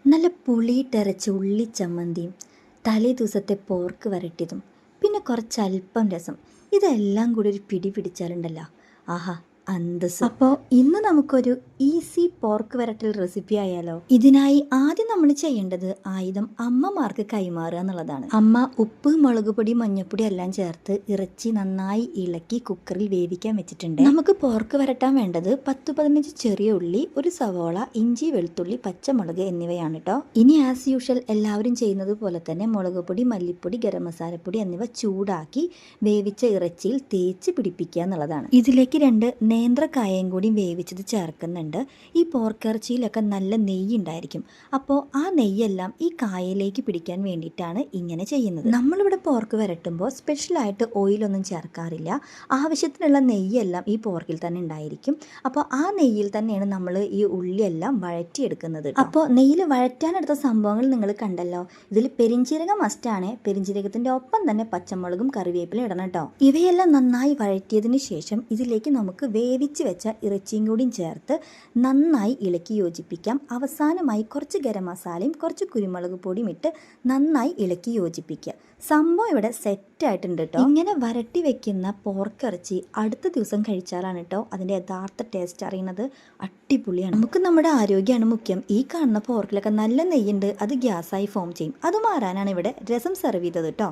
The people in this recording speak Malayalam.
നല്ല പുളിയിട്ടരച്ച ഉള്ളിച്ചമ്മന്തിയും തലേ ദിവസത്തെ പോർക്ക് വരട്ടിയതും പിന്നെ കുറച്ചല്പം രസം ഇതെല്ലാം കൂടി ഒരു പിടി പിടിച്ചാലുണ്ടല്ലോ. ആഹാ, അന്തസ്. അപ്പോൾ ഇന്ന് നമുക്കൊരു ഈസി പോർക്ക് വരട്ടൽ റെസിപ്പി ആയാലോ. ഇതിനായി ആദ്യം നമ്മൾ ചെയ്യേണ്ടത് ആയുധം അമ്മമാർക്ക് കൈമാറുക എന്നുള്ളതാണ്. അമ്മ ഉപ്പ്, മുളക് പൊടി, മഞ്ഞൾപ്പൊടി എല്ലാം ചേർത്ത് ഇറച്ചി നന്നായി ഇളക്കി കുക്കറിൽ വേവിക്കാൻ വെച്ചിട്ടുണ്ട്. നമുക്ക് പോർക്ക് വരട്ടാൻ വേണ്ടത് 10-15 ചെറിയ ഉള്ളി, ഒരു സവോള, ഇഞ്ചി, വെളുത്തുള്ളി, പച്ചമുളക് എന്നിവയാണ് കേട്ടോ. ഇനി ആസ് യൂഷ്വൽ എല്ലാവരും ചെയ്യുന്നത് പോലെ തന്നെ മുളക് പൊടി, മല്ലിപ്പൊടി, ഗരം മസാലപ്പൊടി എന്നിവ ചൂടാക്കി വേവിച്ച ഇറച്ചിയിൽ തേച്ച് പിടിപ്പിക്കുക എന്നുള്ളതാണ്. ഇതിലേക്ക് 2 നേന്ത്രക്കായയും കൂടി വേവിച്ചത് ചേർക്കുന്നുണ്ട്. ഈ പോർക്കിറച്ചിയിലൊക്കെ നല്ല നെയ്യ് ഉണ്ടായിരിക്കും. അപ്പോൾ ആ നെയ്യെല്ലാം ഈ കായയിലേക്ക് പിടിക്കാൻ വേണ്ടിയിട്ടാണ് ഇങ്ങനെ ചെയ്യുന്നത്. നമ്മളിവിടെ പോർക്ക് വരട്ടുമ്പോൾ സ്പെഷ്യലായിട്ട് ഓയിലൊന്നും ചേർക്കാറില്ല. ആവശ്യത്തിനുള്ള നെയ്യെല്ലാം ഈ പോർക്കിൽ തന്നെ ഉണ്ടായിരിക്കും. അപ്പോൾ ആ നെയ്യിൽ തന്നെയാണ് നമ്മൾ ഈ ഉള്ളിയെല്ലാം വഴറ്റിയെടുക്കുന്നത്. അപ്പോൾ നെയ്യിൽ വഴറ്റാനെടുത്ത സംഭവങ്ങൾ നിങ്ങൾ കണ്ടല്ലോ. ഇതിൽ പെരിഞ്ചീരകം മസ്റ്റാണ്. പെരിഞ്ചീരകത്തിൻ്റെ ഒപ്പം തന്നെ പച്ചമുളകും കറിവേപ്പിലും ഇടണം കേട്ടോ. ഇവയെല്ലാം നന്നായി വഴറ്റിയതിന് ശേഷം ഇതിലേക്ക് നമുക്ക് വേവിച്ച് വെച്ച ഇറച്ചിയും കൂടിയും ചേർത്ത് നന്നായി ഇളക്കി യോജിപ്പിക്കാം. അവസാനമായി കുറച്ച് ഗരം മസാലയും കുറച്ച് കുരുമുളക് പൊടിയും ഇട്ട് നന്നായി ഇളക്കി യോജിപ്പിക്കുക. സംഭവം ഇവിടെ സെറ്റായിട്ടുണ്ട് കേട്ടോ. ഇങ്ങനെ വരട്ടി വെക്കുന്ന പോർക്കിറച്ചി അടുത്ത ദിവസം കഴിച്ചാലാണ് കേട്ടോ അതിൻ്റെ യഥാർത്ഥ ടേസ്റ്റ് അറിയുന്നത്. അടിപൊളിയാണ്. നമുക്ക് നമ്മുടെ ആരോഗ്യമാണ് മുഖ്യം. ഈ കാണുന്ന പോർക്കിലൊക്കെ നല്ല നെയ്യുണ്ട്, അത് ഗ്യാസായി ഫോം ചെയ്യും. അത് മാറാനാണ് ഇവിടെ രസം സെർവ് ചെയ്തത് കേട്ടോ.